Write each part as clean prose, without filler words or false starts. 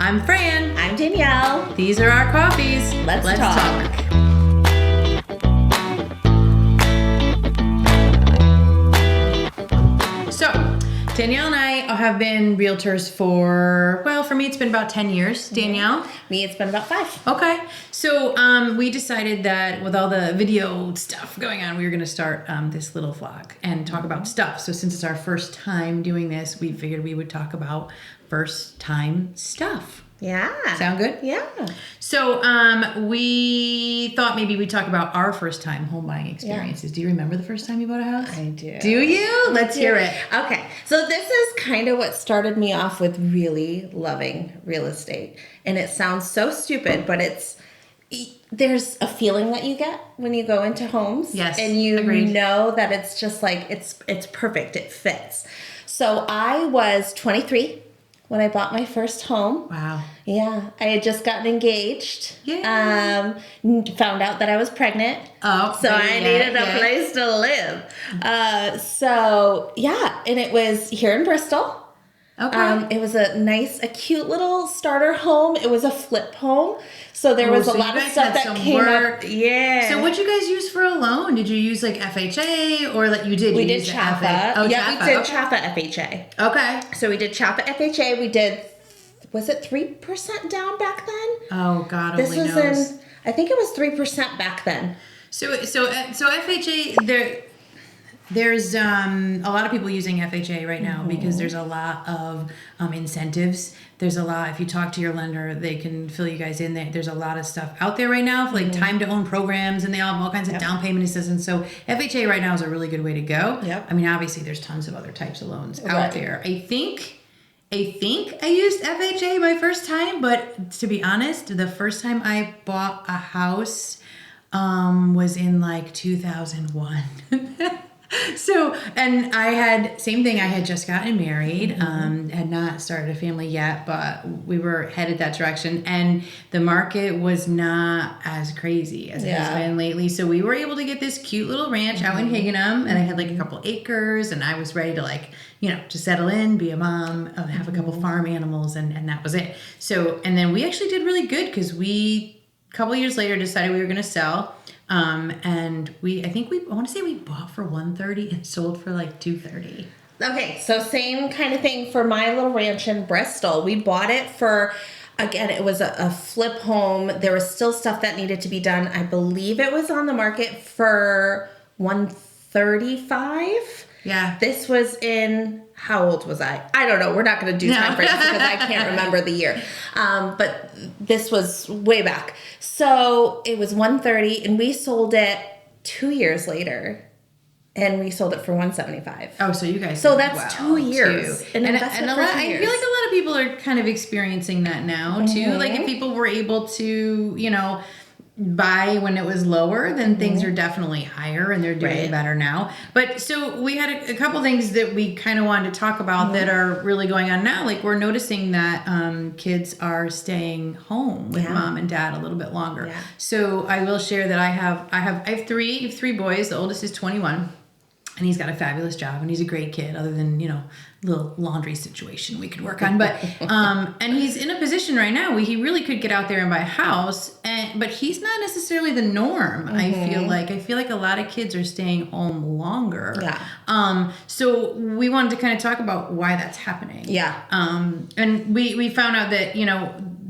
I'm Fran. I'm Danielle. These are our coffees. Let's talk. So, Danielle and I have been realtors for me, it's been about 10 years. Danielle? Me, it's been about 5. Okay. So, we decided that with all the video stuff going on, we were going to start this little vlog and talk about stuff. So, since it's our first time doing this, we figured we would talk about first time stuff. Yeah. Sound good? Yeah. So, we thought maybe we'd talk about our first time home buying experiences. Yeah. Do you remember the first time you bought a house? I do. Do you? Let's hear it. Okay. So this is kind of what started me off with really loving real estate. And it sounds so stupid, but there's a feeling that you get when you go into homes. Yes. And you agreed. know that it's just like, it's perfect. It fits. So I was 23 when I bought my first home. Wow. Yeah. I had just gotten engaged. Yeah. Found out that I was pregnant. Oh. So I needed a place to live. And it was here in Bristol. Okay. It was a cute little starter home. It was a flip home. So there was a lot of stuff that came up. Yeah. So what'd you guys use for a loan? Did you use like FHA or like you did? We did Chapa. Oh, yeah, Chapa. we did Chapa FHA. Okay. So we did Chapa FHA. We did, was it 3% down back then? Oh, God This only was knows. I think it was 3% back then. So FHA, there's a lot of people using FHA right now because there's a lot of incentives. There's a lot, if you talk to your lender, they can fill you guys in. There's a lot of stuff out there right now, like time to own programs, and they all have all kinds of down payment assistance. So FHA right now is a really good way to go. Yep. I mean, obviously there's tons of other types of loans out there. I think I used FHA my first time, but to be honest, the first time I bought a house was in like 2001. So, and I had just gotten married, had not started a family yet, but we were headed that direction, and the market was not as crazy as it has been lately. So we were able to get this cute little ranch out in Higginham, and I had like a couple acres, and I was ready to to settle in, be a mom, have a couple farm animals, and that was it. So, and then we actually did really good because a couple years later decided we were going to sell. And I want to say we bought for $130 and sold for like $230. Okay, so same kind of thing for my little ranch in Bristol. We bought it for, again, it was a flip home. There was still stuff that needed to be done. I believe it was on the market for $135. Yeah. This was in, how old was I? I don't know. We're not going to do time frames because I can't remember the year. But this was way back. So it was $130 and we sold it 2 years later. And we sold it for $175. Oh, so you guys. So that's 2 years. And I feel like a lot of people are kind of experiencing that now too. Like if people were able to, buy when it was lower, then things are definitely higher and they're doing better now. But so we had a couple things that we kind of wanted to talk about that are really going on now. Like we're noticing that kids are staying home with mom and dad a little bit longer. Yeah. So I will share that I have three boys. The oldest is 21. And he's got a fabulous job, and he's a great kid, other than, little laundry situation we could work on. But, and he's in a position right now where he really could get out there and buy a house, but he's not necessarily the norm, I feel like a lot of kids are staying home longer. Yeah. So we wanted to kind of talk about why that's happening. Yeah. And we found out that,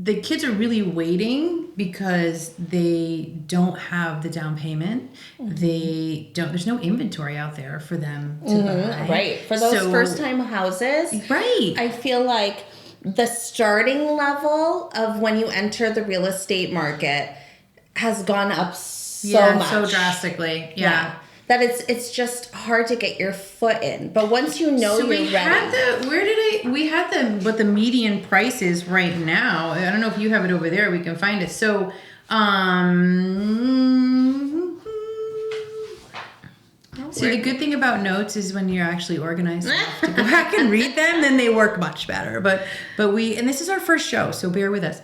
the kids are really waiting because they don't have the down payment. There's no inventory out there for them to buy. Right. For those first time houses. Right. I feel like the starting level of when you enter the real estate market has gone up so much. So drastically. Yeah. That it's just hard to get your foot in. But once you're ready. We had what the median price is right now. I don't know if you have it over there. We can find it. So, so the good thing about notes is when you're actually organized enough to go back and read them, then they work much better. But and this is our first show, so bear with us.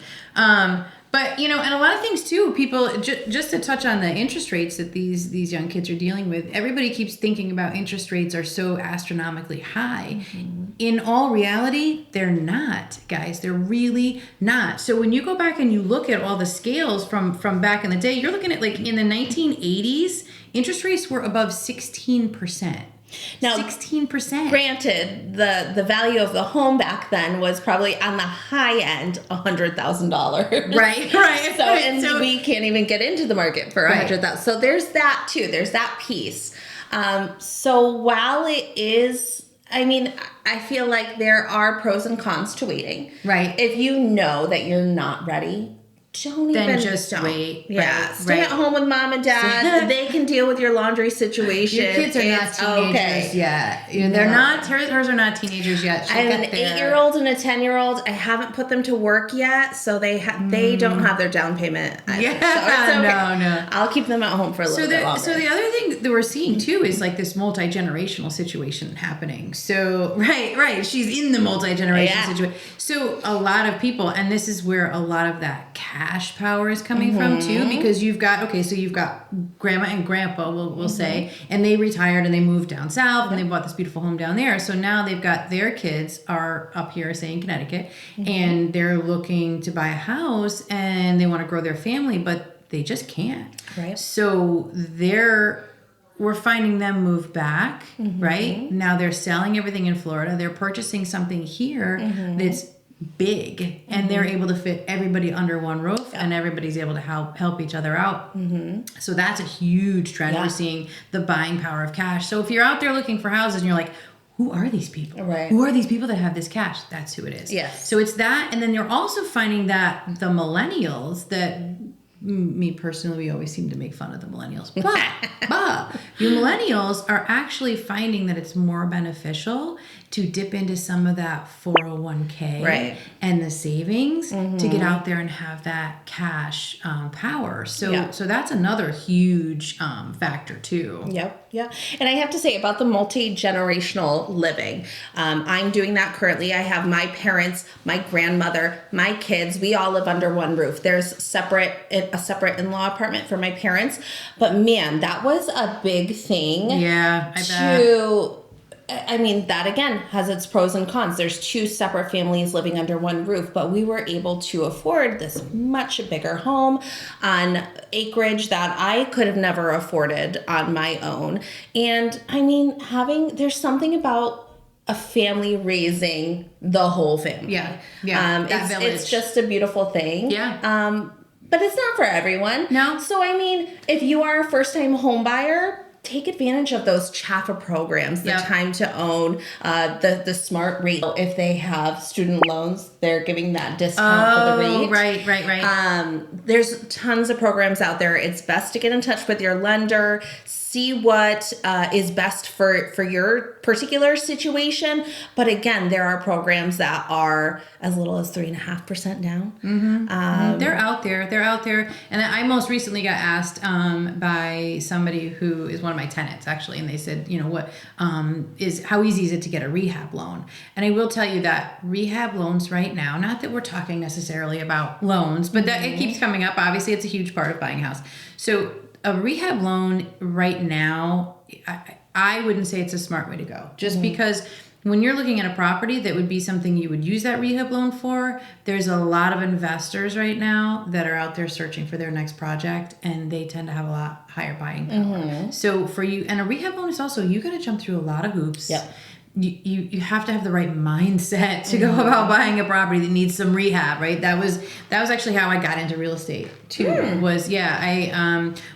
But, you know, and a lot of things too, people, just to touch on the interest rates that these young kids are dealing with, everybody keeps thinking about interest rates are so astronomically high. In all reality, they're not, guys. They're really not. So when you go back and you look at all the scales from back in the day, you're looking at like in the 1980s, interest rates were above 16%. Now, 16%. Granted, the value of the home back then was probably on the high end $100,000. Right. So we can't even get into the market for $100,000. So there's that too. There's that piece. So while it is, I mean, I feel like there are pros and cons to waiting. Right. If you know that you're not ready, don't wait. Yeah, stay at home with mom and dad. They can deal with your laundry situation. Your kids are not teenagers yet. They're not. Hers are not teenagers yet. I have an 8-year-old and a 10-year-old. I haven't put them to work yet, so they don't have their down payment. So it's okay. No. I'll keep them at home for a little bit longer. So the other thing that we're seeing too is like this multi-generational situation happening. So right. She's in the multi-generational situation. So a lot of people, and this is where a lot of that cash power is coming from too, because you've got grandma and grandpa, we'll say, and they retired and they moved down south and they bought this beautiful home down there. So now they've got their kids are up here, say in Connecticut, and they're looking to buy a house and they want to grow their family, but they just can't. Right. So we're finding them move back, right? Now they're selling everything in Florida. They're purchasing something here that's big, and they're able to fit everybody under one roof, and everybody's able to help each other out. So that's a huge trend. We're seeing the buying power of cash. So if you're out there looking for houses and you're like, who are these people? Right. Who are these people that have this cash? That's who it is. Yes. So it's that, and then you're also finding that the millennials that me personally, we always seem to make fun of the millennials. But you millennials are actually finding that it's more beneficial to dip into some of that 401k and the savings to get out there and have that cash power. So that's another huge factor too. Yep. And I have to say about the multi-generational living, I'm doing that currently. I have my parents, my grandmother, my kids. We all live under one roof. There's a separate in-law apartment for my parents. But man, that was a big thing. Yeah, I bet. I mean, that again has its pros and cons. There's 2 separate families living under one roof, but we were able to afford this much bigger home on acreage that I could have never afforded on my own. And I mean, there's something about a family raising the whole family. Yeah. It's just a beautiful thing. Yeah. But it's not for everyone. No. So I mean, if you are a first-time home buyer, take advantage of those CHAFA programs, the time to own, the smart rate. If they have student loans, they're giving that discount for the rate. Right. There's tons of programs out there. It's best to get in touch with your lender, see what is best for your particular situation. But again, there are programs that are as little as 3.5% down. They're out there. And I most recently got asked by somebody who is one of my tenants actually, and they said, how easy is it to get a rehab loan? And I will tell you that rehab loans right now, not that we're talking necessarily about loans, but that it keeps coming up. Obviously, it's a huge part of buying a house. So a rehab loan right now, I wouldn't say it's a smart way to go, just because when you're looking at a property that would be something you would use that rehab loan for, there's a lot of investors right now that are out there searching for their next project, and they tend to have a lot higher buying power. So for you, and a rehab loan is also, you got to jump through a lot of hoops. Yep. You have to have the right mindset to go about buying a property that needs some rehab, right? That was actually how I got into real estate too.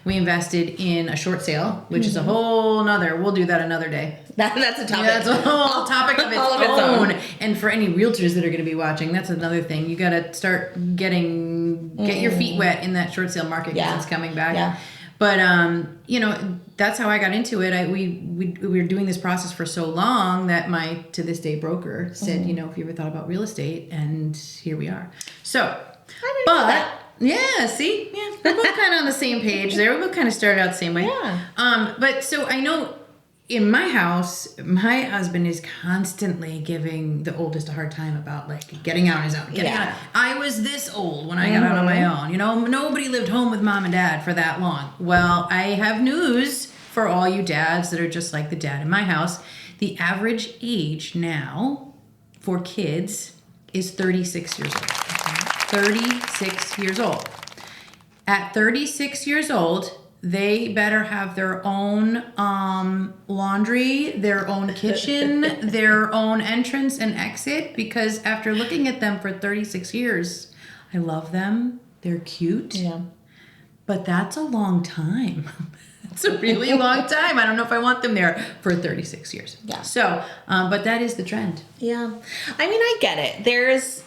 We invested in a short sale, which is a whole nother. We'll do that another day. That's a topic. That's a whole topic of its own. And for any realtors that are going to be watching, that's another thing. You got to start get your feet wet in that short sale market because it's coming back. Yeah. But that's how I got into it. We were doing this process for so long that my to this day broker said, if you ever thought about real estate, and here we are. So, we're both kind of on the same page there. We both kind of started out the same way. Yeah. But so I know, in my house, my husband is constantly giving the oldest a hard time about like getting out on his own. I was this old when I got out on my own. You know, nobody lived home with mom and dad for that long. Well, I have news for all you dads that are just like the dad in my house. The average age now for kids is 36 years old. 36 years old. At 36 years old, they better have their own laundry, their own kitchen, their own entrance and exit, because after looking at them for 36 years, I love them. They're cute. Yeah. But that's a long time. It's a really long time. I don't know if I want them there for 36 years. Yeah. So, but that is the trend. Yeah. I mean, I get it. There's,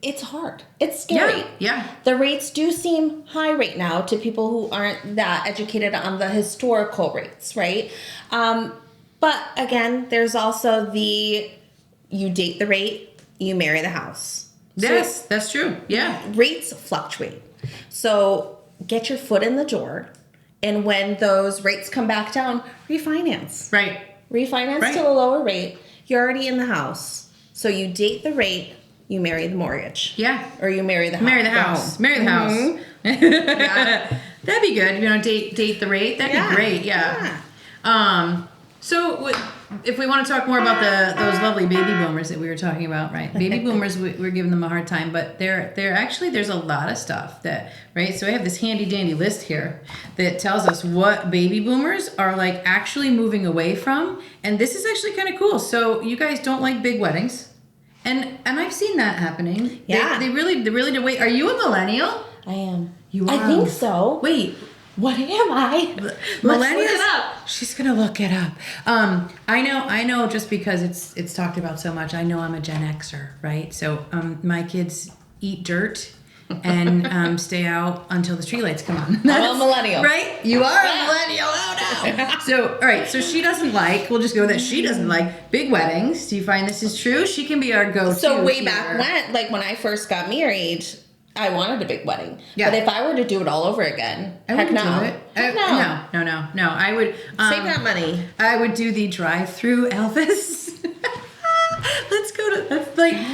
it's hard. It's scary. Yeah. The rates do seem high right now to people who aren't that educated on the historical rates, right? But again, there's also you date the rate, you marry the house. Yes, so, that's true. Yeah. Rates fluctuate. So get your foot in the door. And when those rates come back down, refinance. Right. Refinance to a lower rate. You're already in the house. So you date the rate, you marry the mortgage. Yeah. Or you marry the house. Marry the house. Marry the house. Yeah. That'd be good. You know, date the rate. That'd be great. Yeah. So if we want to talk more about those lovely baby boomers that we were talking about, right? Baby boomers, we're giving them a hard time, but they're actually, there's a lot of stuff that, right? So I have this handy dandy list here that tells us what baby boomers are like actually moving away from. And this is actually kind of cool. So you guys don't like big weddings. And I've seen that happening. Yeah. They really do. Wait, are you a millennial? I am. You are. I think so. Wait. What am I? Millennials. Let's look it up. She's gonna look it up. I know. Just because it's talked about so much, I know I'm a Gen Xer, right? So my kids eat dirt and stay out until the streetlights come on. I'm a millennial, right? You are a millennial. Oh no. So all right. So she doesn't like. We'll just go with that. She doesn't like big weddings. Do you find this is true? She can be our go-to. So way back when I first got married, I wanted a big wedding. Yeah. But if I were to do it all over again, I heck wouldn't no. do it. No. I would save that money. I would do the drive-through Elvis. Let's go to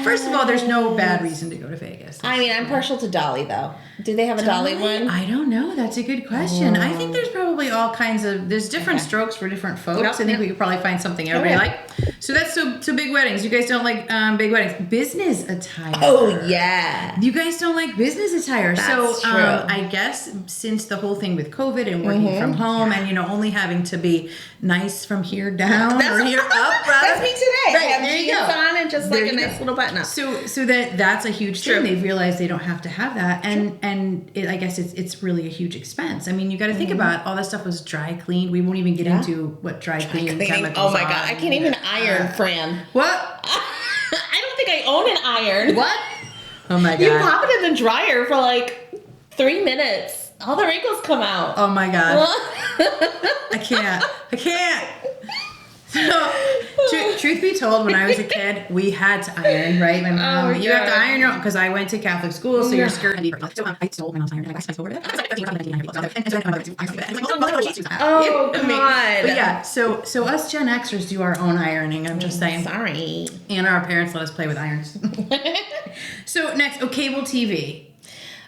first of all, there's no bad reason to go to Vegas. I mean, I'm partial to Dolly though. Do they have a Dolly one? I don't know. That's a good question. I think there's probably all kinds of different strokes for different folks. Yep. I think we could probably find something everybody like. So that's so big weddings. You guys don't like big weddings. Business attire. Oh yeah. You guys don't like business attire. That's so true. I guess since the whole thing with COVID and working from home and only having to be nice from here down or here up, rather. That's me today. Right, I have there you jeans go. on and just like a nice little button up. So that's a huge thing. They've realized they don't have to have that, and I guess it's really a huge expense. I mean, you got to think about it. All that stuff was dry cleaned. We won't even get into what dry cleaning chemicals. Oh my god, I can't even iron, Fran. What? I don't think I own an iron. What? Oh my god. You pop it in the dryer for like 3 minutes. All the wrinkles come out. Oh my god. I can't. So, truth be told, when I was a kid, we had to iron, right? My mom, you have to iron your own, because I went to Catholic school, so your skirt had to be. So I stole my mom's iron. Oh god. But yeah, so us Gen Xers do our own ironing. I'm just saying. Sorry. And our parents let us play with irons. So next, cable TV.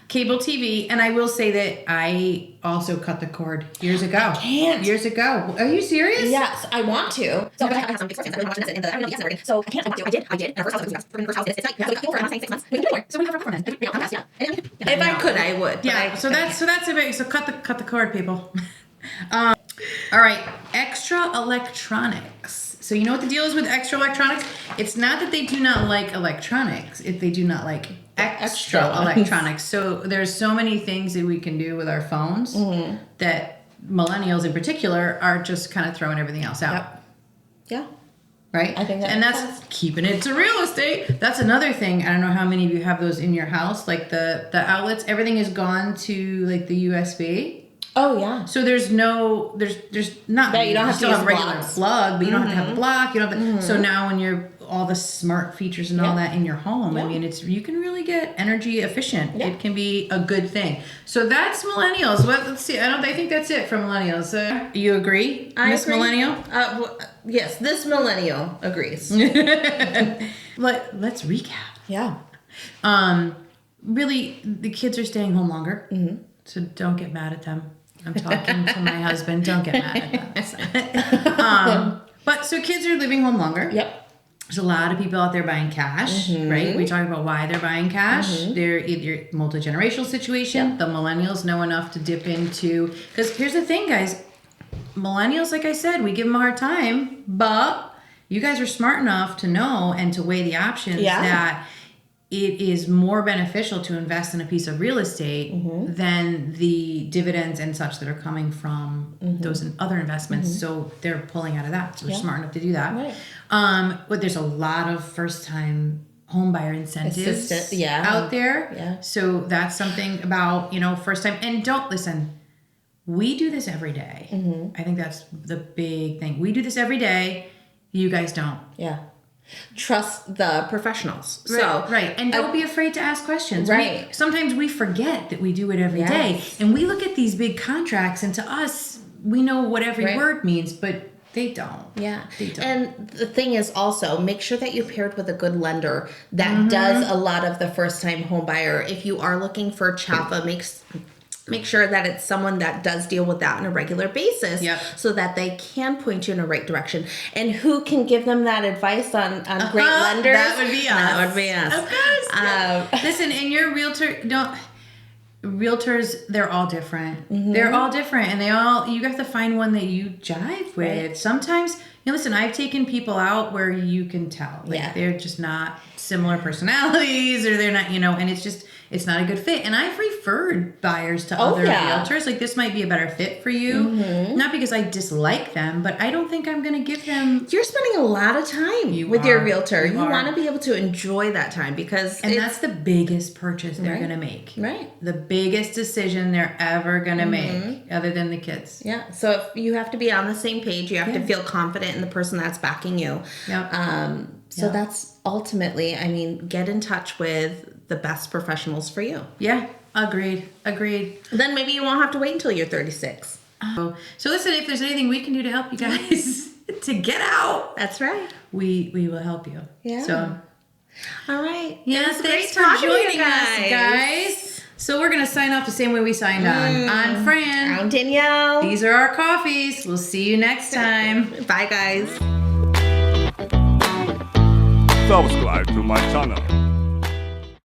Cable TV, and I will say that I also cut the cord years ago. I can't. Years ago. Are you serious? Yes, I want to. So I have some big friends. I've been watching this, and I don't know the answer. So I can't. I did. And our first house was the first house. It's like you have to go for. I'm saying 6 months. We can do more. So we have for then. If I could, I would. Yeah. So that's a big. So cut the cord, people. All right. Extra electronics. So you know what the deal is with extra electronics? It's not that they do not like electronics. They do not like extra electronics. So there's so many things that we can do with our phones that millennials in particular are just kind of throwing everything else out. Yep. Yeah. Right? I think that and makes that's sense. Keeping it to real estate. That's another thing. I don't know how many of you have those in your house. Like the outlets, everything is gone to like the USB. Oh yeah. So there's not. Yeah, you don't have to still use have a regular blocks. plug, but you don't have to have a block. You don't have to, So now when you're all the smart features and all that in your home. I mean, you can really get energy efficient. It can be a good thing. So that's millennials. Let's see. I think that's it for millennials. You agree, Miss Millennial? Yes, this millennial agrees. Let's recap. Yeah. Really, the kids are staying home longer. So don't get mad at them. I'm talking to my husband. Don't get mad at them. But so kids are living home longer. Yep. There's a lot of people out there buying cash, right? We talk about why they're buying cash. They're either multi-generational situation. Yep. The millennials know enough to dip into, because here's the thing, guys. Millennials, like I said, we give them a hard time, but you guys are smart enough to know and to weigh the options that it is more beneficial to invest in a piece of real estate than the dividends and such that are coming from those other investments. So they're pulling out of that. So they're smart enough to do that. Right. But there's a lot of first-time home buyer incentives out there. Yeah. So that's something about, first time. And don't listen. We do this every day. I think that's the big thing. We do this every day. You guys don't. Yeah. Trust the professionals. Right. And don't be afraid to ask questions. Right. Sometimes we forget that we do it every day. And we look at these big contracts, and to us, we know what every word means, but they don't. Yeah. They don't. And the thing is also, make sure that you're paired with a good lender that does a lot of the first-time home buyer. If you are looking for CHAFA, make sure that it's someone that does deal with that on a regular basis so that they can point you in the right direction. And who can give them that advice on great lenders? That would be us. That would be us. Of course. Listen, and your realtors, they're all different. They're all different, and you have to find one that you jive with. Right. Sometimes, listen, I've taken people out where you can tell. They're just not similar personalities, or they're not, and it's not a good fit. And I've referred buyers to other realtors. Like, this might be a better fit for you. Not because I dislike them, but I don't think I'm going to give them... You're spending a lot of time with your realtor. You want to be able to enjoy that time because... And that's the biggest purchase they're going to make. Right. The biggest decision they're ever going to make, other than the kids. Yeah. So if you have to be on the same page. You have to feel confident in the person that's backing you. Yep. So that's ultimately, get in touch with the best professionals for you. Yeah, agreed. Then maybe you won't have to wait until you're 36. So listen, if there's anything we can do to help you guys to get out, that's right. We will help you. Yeah. So, all right. Yeah, thanks for joining us, guys. So we're gonna sign off the same way we signed on. I'm Fran. I'm Danielle. These are our coffees. We'll see you next time. Bye, guys. Subscribe to my channel.